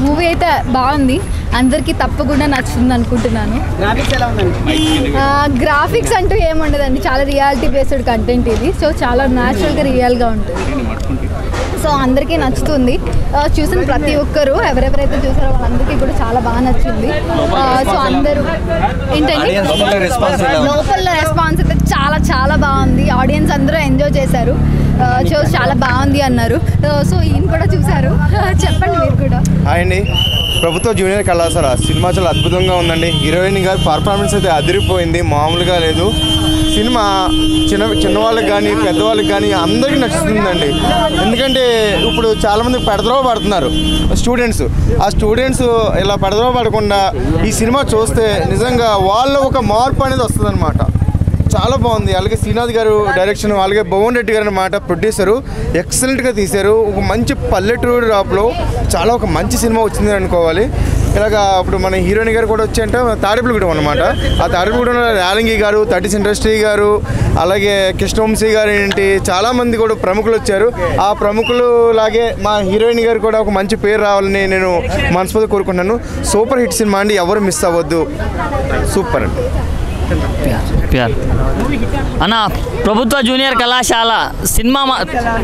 Movie అయితే బాగుంది, అందరికీ తప్పకుండా నచ్చుతుంది అనుకుంటున్నాను. గ్రాఫిక్స్ అంటూ ఏముండదండి, చాలా రియాలిటీ బేస్డ్ కంటెంట్ ఇది. సో చాలా న్యాచురల్గా రియల్గా ఉంటుంది. సో అందరికీ నచ్చుతుంది. చూసిన ప్రతి ఒక్కరు ఎవరెవరైతే చూసారో వాళ్ళందరికీ కూడా చాలా బాగా నచ్చింది. సో అందరూ ఏంటండి లోపల రెస్పాన్స్ అయితే చాలా చాలా బాగుంది. ఆడియన్స్ అందరూ ఎంజాయ్ చేశారు. సో చాలా బాగుంది అన్నారు. సో ఈయన కూడా చూశారు, చెప్పండి మీరు కూడా. అండి, ప్రభుత్వ జూనియర్ కళాశాల సినిమా చాలా అద్భుతంగా ఉందండి. హీరోయిన్ గారి పర్ఫార్మెన్స్ అయితే అదిరిపోయింది, మామూలుగా లేదు. సినిమా చిన్నవాళ్ళకి కానీ పెద్దవాళ్ళకి కానీ అందరికీ నచ్చుతుందండి. ఎందుకంటే ఇప్పుడు చాలామంది పెడద్రోవ పడుతున్నారు స్టూడెంట్స్. ఆ స్టూడెంట్స్ ఇలా పెడద్రోవ పడకుండా ఈ సినిమా చూస్తే నిజంగా వాళ్ళ ఒక మార్పు అనేది వస్తుందన్నమాట. చాలా బాగుంది. అలాగే శ్రీనాథ్ గారు డైరెక్షన్, అలాగే భువన్ రెడ్డి గారు అన్నమాట ప్రొడ్యూసరు, ఎక్సలెంట్గా తీశారు. ఒక మంచి పల్లెటూరు రాప్లో చాలా ఒక మంచి సినిమా వచ్చింది అనుకోవాలి. ఇలాగా ఇప్పుడు మన హీరోయిన్ గారు కూడా వచ్చి అంటే తాడేపల్లిగూడెం అనమాట. ఆ తాడేపల్లిగూడెంలో యాలంగి గారు, 30s ఇండస్ట్రీ గారు, అలాగే కృష్ణవంశీ గారు ఏంటి చాలామంది కూడా ప్రముఖులు వచ్చారు. ఆ ప్రముఖులు లాగే మా హీరోయిన్ గారు కూడా ఒక మంచి పేరు రావాలని నేను మనస్ఫూర్తిగా కోరుకుంటున్నాను. సూపర్ హిట్ సినిమా అండి, ఎవరు మిస్ అవ్వద్దు. సూపర్ అండి. అన్న, ప్రభుత్వ జూనియర్ కళాశాల సినిమా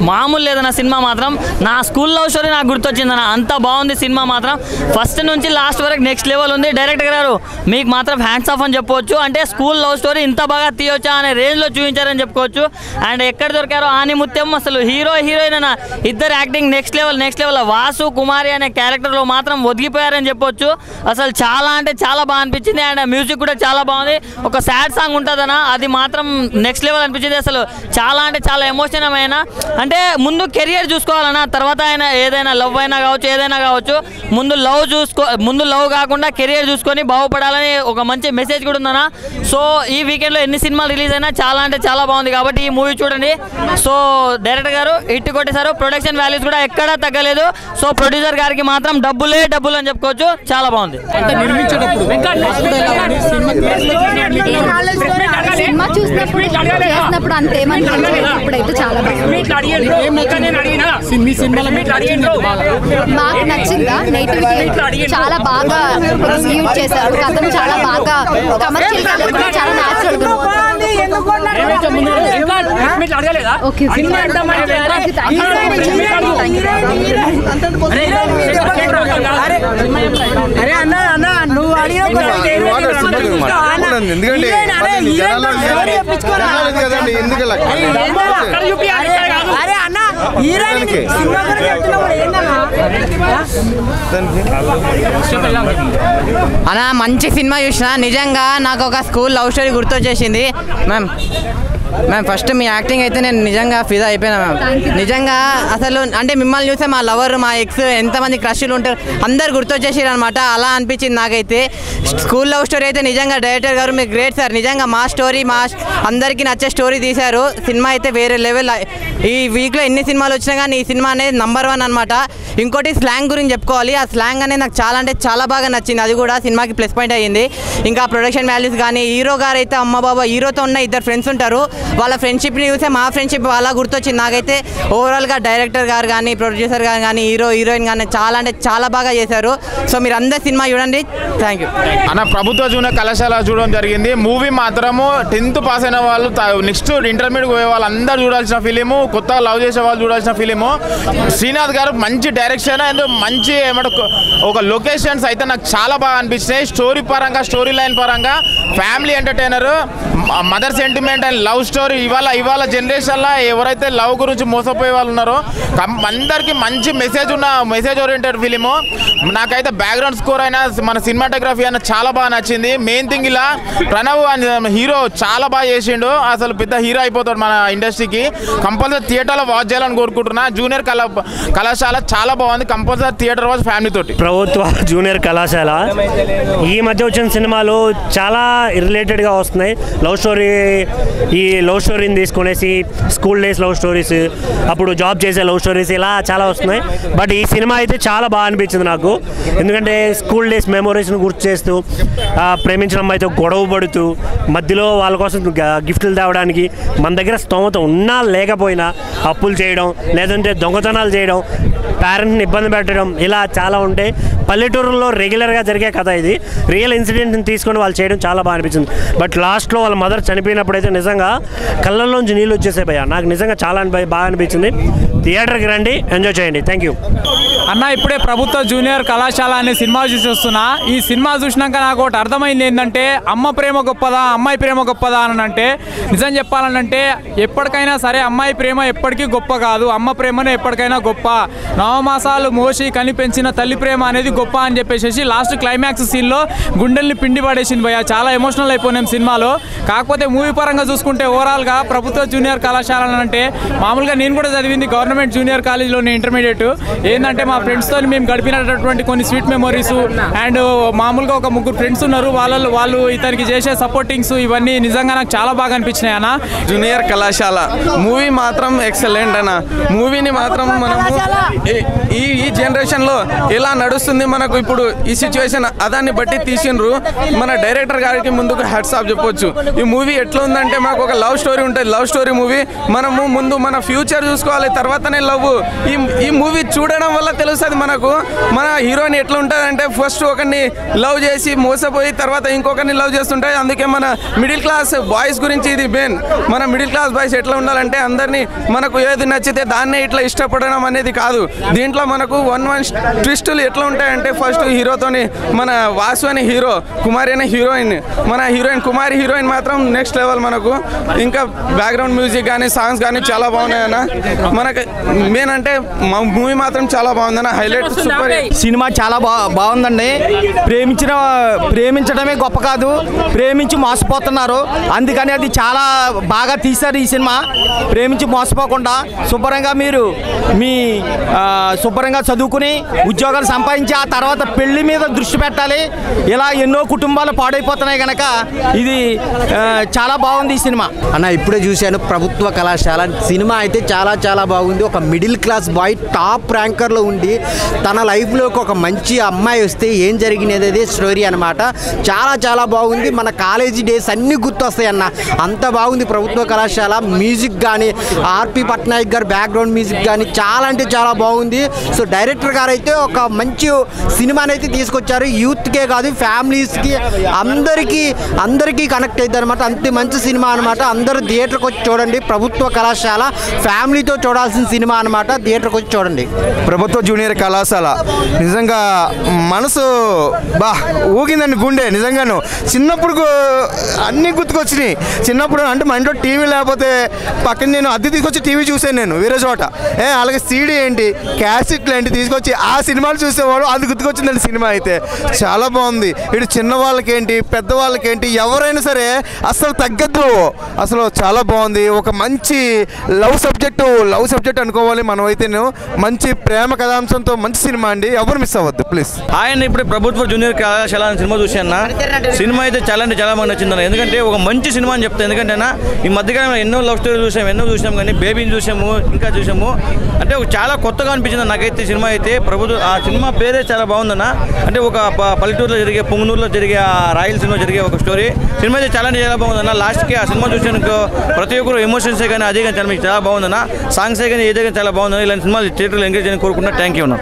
మామూలు లేదన్న. సినిమా మాత్రం నా స్కూల్ లవ్ స్టోరీ నాకు గుర్తొచ్చిందన్న. అంత బాగుంది సినిమా మాత్రం. ఫస్ట్ నుంచి లాస్ట్ వరకు నెక్స్ట్ లెవెల్ ఉంది. డైరెక్టర్ గారు మీకు మాత్రం హ్యాండ్స్ ఆఫ్ అని చెప్పవచ్చు. అంటే స్కూల్ లవ్ స్టోరీ ఇంత బాగా తీయొచ్చా అనే రేంజ్లో చూపించారని చెప్పుకోవచ్చు. అండ్ ఎక్కడ దొరికారో ఆనిముత్యం, అసలు హీరో హీరోయిన్ అన్న ఇద్దరు యాక్టింగ్ నెక్స్ట్ లెవెల్. వాసు కుమారి అనే క్యారెక్టర్లో మాత్రం ఒదిగిపోయారని చెప్పొచ్చు. అసలు చాలా అంటే చాలా బాగా అనిపించింది. అండ్ మ్యూజిక్ కూడా చాలా బాగుంది. ఒక సాడ్ సాంగ్ ఉంటుందన్న, అది మాత్రం నెక్స్ట్ లెవెల్ అనిపించింది. అసలు చాలా అంటే చాలా ఎమోషనల్ అయిన. అంటే ముందు కెరియర్ చూసుకోవాలన్నా, తర్వాత ఆయన ఏదైనా లవ్ అయినా కావచ్చు, ఏదైనా కావచ్చు, ముందు లవ్ కాకుండా కెరియర్ చూసుకొని బాగుపడాలని ఒక మంచి మెసేజ్ కూడా ఉందన్న. సో ఈ వీకెండ్లో ఎన్ని సినిమాలు రిలీజ్ అయినా చాలా అంటే చాలా బాగుంది. కాబట్టి ఈ మూవీ చూడండి. సో డైరెక్టర్ గారు హిట్ కొట్టేశారు. ప్రొడక్షన్ వాల్యూస్ కూడా ఎక్కడా తగ్గలేదు. సో ప్రొడ్యూసర్ గారికి మాత్రం డబ్బులు అని చెప్పుకోవచ్చు. చాలా బాగుంది. సినిమా చూసినప్పుడు అంతేమనిపించలేదు. చాలా బాగా నచ్చిందా? నెగిటివిటీ చాలా బాగా యూజ్ చేశారు. కథను చాలా బాగా కమర్షియల్ చాలా న్యాచురల్ గా. అన్నా మంచి సినిమా చూసిన. నిజంగా నాకు ఒక స్కూల్ లవ్ స్టోరీ గుర్తొచ్చేసింది. మ్యామ్ ఫస్ట్ మీ యాక్టింగ్ అయితే నేను నిజంగా ఫిదా అయిపోయినా మ్యామ్. నిజంగా అసలు అంటే మిమ్మల్ని చూస్తే మా లవర్, మా ఎక్స్, ఎంతమంది క్రష్లు ఉంటారు అందరు గుర్తొచ్చేసారు అనమాట. అలా అనిపించింది నాకైతే. స్కూల్ లవ్ స్టోరీ అయితే నిజంగా డైరెక్టర్ గారు మీరు గ్రేట్ సార్. నిజంగా మా స్టోరీ అందరికీ నచ్చే స్టోరీ తీశారు. సినిమా అయితే వేరే లెవెల్. ఈ వీక్లో ఎన్ని సినిమాలు వచ్చినా కానీ ఈ సినిమా అనేది నంబర్ 1 అనమాట. ఇంకోటి స్లాంగ్ గురించి చెప్పుకోవాలి. ఆ స్లాంగ్ అనేది నాకు చాలా అంటే చాలా బాగా నచ్చింది. అది కూడా సినిమాకి ప్లస్ పాయింట్ అయ్యింది. ఇంకా ప్రొడక్షన్ వాల్యూస్ కానీ, హీరో గారు అయితే అమ్మ బాబా, హీరోతో ఉన్న ఇద్దరు ఫ్రెండ్స్ ఉంటారు, వాళ్ళ ఫ్రెండ్షిప్ని చూస్తే మా ఫ్రెండ్షిప్ అలా గుర్తొచ్చింది నాకైతే. ఓవరాల్గా డైరెక్టర్ గారు కానీ, ప్రొడ్యూసర్ గారు కానీ, హీరోయిన్ కానీ చాలా అంటే చాలా బాగా చేశారు. సో మీరు అందరు సినిమా చూడండి. థ్యాంక్ యూ అన్న. ప్రభుత్వ జూనియర్ కళాశాల చూడడం జరిగింది. మూవీ మాత్రము 10th పాస్ అయిన వాళ్ళు, నెక్స్ట్ ఇంటర్మీడియట్ పోయే వాళ్ళు అందరూ చూడాల్సిన ఫిలిము, కొత్తగా లవ్ చేసే వాళ్ళు చూడాల్సిన ఫిలిము. శ్రీనాథ్ గారు మంచి డైరెక్షన్ అండ్ మంచి ఒక లొకేషన్స్ అయితే నాకు చాలా బాగా అనిపించినాయి. స్టోరీ పరంగా, స్టోరీ లైన్ పరంగా, family entertainer, mother sentiment and love story. ఇవాళ జనరేషన్లో ఎవరైతే లవ్ గురించి మోసపోయే వాళ్ళు ఉన్నారో అందరికీ మంచి మెసేజ్ ఓరియంటెడ్ ఫిలిము. నాకైతే బ్యాక్గ్రౌండ్ స్కోర్ అయినా, మన సినిమాటోగ్రఫీ అయినా చాలా బాగా నచ్చింది. మెయిన్ థింగ్ ఇలా ప్రణవ్ హీరో చాలా బాగా చేసిండు. అసలు పెద్ద హీరో అయిపోతాడు మన ఇండస్ట్రీకి. కంపల్సరీ థియేటర్లో వాచ్ చేయాలని కోరుకుంటున్నా. జూనియర్ కళాశాల చాలా బాగుంది. కంపల్సరీ థియేటర్ వాచ్ ఫ్యామిలీ తోటి. ప్రభుత్వ జూనియర్ కళాశాల ఈ మధ్య వచ్చిన సినిమాలు చాలా రిలేటెడ్గా వస్తున్నాయి. ఈ లవ్ స్టోరీని తీసుకునేసి స్కూల్ డేస్ లవ్ స్టోరీస్, అప్పుడు జాబ్ చేసే లవ్ స్టోరీస్, ఇలా చాలా వస్తున్నాయి. బట్ ఈ సినిమా అయితే చాలా బాగా అనిపించింది నాకు. ఎందుకంటే స్కూల్ డేస్ మెమోరీస్ని గుర్తు చేస్తూ, ప్రేమించిన అమ్మాయితో గొడవ పడుతూ, మధ్యలో వాళ్ళ కోసం గిఫ్ట్లు తేవడానికి మన దగ్గర స్తోమత ఉన్నా లేకపోయినా అప్పులు చేయడం, లేదంటే దొంగతనాలు చేయడం, పేరెంట్స్ని ఇబ్బంది పెట్టడం, ఇలా చాలా ఉంటాయి. పల్లెటూరులో రెగ్యులర్గా జరిగే కథ ఇది. రియల్ ఇన్సిడెంట్ని తీసుకొని వాళ్ళు చేయడం చాలా బాగా అనిపించింది. బట్ లాస్ట్లో వాళ్ళ మదర్ చనిపోయినప్పుడు అయితే నిజంగా కళ్ళల్లోంచి నీళ్ళు వచ్చేసాయి భయ్య. నాకు నిజంగా చాలా బాగా అనిపించింది. థియేటర్కి రండి, ఎంజాయ్ చేయండి. థ్యాంక్ యూ అన్న. ఇప్పుడే ప్రభుత్వ జూనియర్ కళాశాల అనే సినిమా చూసి వస్తున్నా. ఈ సినిమా చూసినాక నాకు ఒకటి అర్థమైంది ఏంటంటే, అమ్మ ప్రేమ గొప్పదా అమ్మాయి ప్రేమ గొప్పదా అని అంటే, నిజం చెప్పాలంటే ఎప్పటికైనా సరే అమ్మాయి ప్రేమ ఎప్పటికీ గొప్ప కాదు, అమ్మ ప్రేమనే ఎప్పటికైనా గొప్ప. నవమాసాలు మోసి కనిపెంచిన తల్లి ప్రేమ అనేది గొప్ప అని చెప్పేసి లాస్ట్ క్లైమాక్స్ సీన్లో గుండెల్ని పిండి పడేసింది భయ్య. చాలా ఎమోషనల్ అయిపోయినాం సినిమాలో. కాకపోతే మూవీ పరంగా చూసుకుంటే ఓవరాల్గా ప్రభుత్వ జూనియర్ కళాశాల అంటే, మామూలుగా నేను కూడా చదివింది గవర్నమెంట్ జూనియర్ కాలేజీలోని ఇంటర్మీడియట్. ఏంటంటే మా ఫ్రెండ్స్తో మేము గడిపినటువంటి కొన్ని స్వీట్ మెమొరీస్ అండ్ మామూలుగా ఒక 3 ఫ్రెండ్స్ ఉన్నారు. వాళ్ళు ఇతనికి చేసే సపోర్టింగ్స్ ఇవన్నీ నిజంగా నాకు చాలా బాగా అనిపించినాయి అన్న. జూనియర్ కళాశాల మూవీ మాత్రం ఎక్సలెంట్ అన్న. మూవీని మాత్రం మనము ఈ జనరేషన్లో ఎలా నడుస్తుంది మనకు ఇప్పుడు ఈ సిచ్యువేషన్ అదాన్ని బట్టి తీసిండ్రు. మన డైరెక్టర్ గారికి ముందుకు హ్యాట్స్ ఆఫ్ చెప్పొచ్చు. ఈ మూవీ ఎట్లా ఉందంటే, మాకు ఒక లవ్ స్టోరీ ఉంటుంది. Love story movie. మనము ముందు మన ఫ్యూచర్ చూసుకోవాలి, తర్వాతనే లవ్. ఈ మూవీ చూడడం వల్ల తెలుస్తుంది మనకు మన హీరోయిన్ ఎట్లా ఉంటుందంటే, ఫస్ట్ ఒకరిని లవ్ చేసి మోసపోయి తర్వాత ఇంకొకరిని లవ్ చేస్తుంటాయి. అందుకే మన మిడిల్ క్లాస్ బాయ్స్ గురించి ఇది మెయిన్. మన మిడిల్ క్లాస్ బాయ్స్ ఎట్లా ఉండాలంటే, అందరినీ మనకు ఏది నచ్చితే దాన్నే ఇట్లా ఇష్టపడడం అనేది కాదు. దీంట్లో మనకు వన్ ట్విస్టులు ఎట్లా ఉంటాయంటే, ఫస్ట్ హీరోతోని మన వాసు అనే హీరో, కుమారి అనే హీరోయిన్, మన హీరోయిన్ కుమారి హీరోయిన్ మాత్రం నెక్స్ట్ లెవెల్ మనకు. ఇంకా బ్యాక్గ్రౌండ్ మ్యూజిక్ కానీ సాంగ్స్ కానీ చాలా బాగున్నాయన్న. మనకు మెయిన్ అంటే మూవీ మాత్రం చాలా బాగుందన్న. Highlight super. సినిమా చాలా బాగుందండి. ప్రేమించడమే గొప్ప కాదు, ప్రేమించి మోసపోతున్నారు. అందుకని అది చాలా బాగా తీశారు ఈ సినిమా. ప్రేమించి మోసపోకుండా శుభ్రంగా మీరు శుభ్రంగా చదువుకుని ఉద్యోగాలు సంపాదించి ఆ తర్వాత పెళ్లి మీద దృష్టి పెట్టాలి. ఇలా ఎన్నో కుటుంబాలు పాడైపోతున్నాయి కనుక ఇది చాలా బాగుంది ఈ సినిమా అన్న. ఇప్పుడే చూశాను ప్రభుత్వ కళాశాల సినిమా అయితే చాలా బాగుంది. ఒక మిడిల్ క్లాస్ బాయ్ టాప్ ర్యాంకర్లో ఉండి తన లైఫ్లోకి ఒక మంచి అమ్మాయి వస్తే ఏం జరిగినది స్టోరీ అనమాట. చాలా బాగుంది. మన కాలేజీ డేస్ అన్నీ గుర్తొస్తాయి అన్న. అంత బాగుంది ప్రభుత్వ కళాశాల. మ్యూజిక్ కానీ ఆర్పి పట్నాయక్ గారు బ్యాక్గ్రౌండ్ మ్యూజిక్ కానీ చాలా అంటే చాలా బాగుంది. సో డైరెక్టర్ గారు అయితే ఒక మంచి సినిమాని అయితే తీసుకొచ్చారు. యూత్కే కాదు ఫ్యామిలీస్కి అందరికీ కనెక్ట్ అవుతుంది అనమాట. అంత మంచి సినిమా అనమాట. అందరూ థియేటర్కి వచ్చి చూడండి. ప్రభుత్వ కళాశాల ఫ్యామిలీతో చూడాల్సిన సినిమా అనమాట. థియేటర్కి వచ్చి చూడండి. ప్రభుత్వ జూనియర్ కళాశాల నిజంగా మనసు ఊగిందండి, గుండె. నిజంగాను చిన్నప్పుడు అన్నీ గుర్తుకొచ్చినాయి. చిన్నప్పుడు అంటే మా ఇంట్లో టీవీ లేకపోతే పక్కన నేను అద్దె తీసుకొచ్చి టీవీ చూసాను నేను వేరే చోట. అలాగే సీడీ ఏంటి, క్యాసెట్లు ఏంటి తీసుకొచ్చి ఆ సినిమాలు చూసేవాడు. అది గుర్తుకొచ్చిందండి. సినిమా అయితే చాలా బాగుంది. ఇటు చిన్న వాళ్ళకేంటి పెద్దవాళ్ళకేంటి ఎవరైనా సరే అసలు తగ్గద్దు. అసలు చాలా బాగుంది. ఒక మంచి లవ్ సబ్జెక్ట్ అనుకోవాలి మనం అయితే. మంచి ప్రేమ కథాంశంతో మంచి సినిమా అండి. ఎవరు మిస్ అవ్వద్దు ప్లీజ్. ఆయన ఇప్పుడు ప్రభుత్వ జూనియర్ కళాశాల సినిమా చూసాను. సినిమా అయితే చాలా బాగా నచ్చింది. ఎందుకంటే ఒక మంచి సినిమా అని చెప్తాను. ఎందుకంటే ఈ మధ్యకాలంలో ఎన్నో లవ్ స్టోరీ చూసాం కానీ బేబీని చూసాము, ఇంకా చూసాము. అంటే చాలా కొత్తగా అనిపించింది నాకైతే సినిమా అయితే. ఆ సినిమా పేరే చాలా బాగుందన్న. అంటే ఒక పల్లెటూరులో జరిగే, పొంగునూరులో జరిగే, రాయలసీమలో జరిగే ఒక స్టోరీ. సినిమా అయితే చాలా బాగుందన్న. లాస్ట్కి ఆ సినిమా చూసాను ప్రతి ఒక్కరు ఎమోషన్సే కానీ అదే కానీ చాలా బాగుందన్న. సాంగ్సే కానీ ఏదే కానీ చాలా బాగుందన్న. ఇలాంటి సినిమాలు థియేటర్లో ఎంకరేజ్ చేయని కోరుకుంటున్నా. థ్యాంక్ యూ అన్న.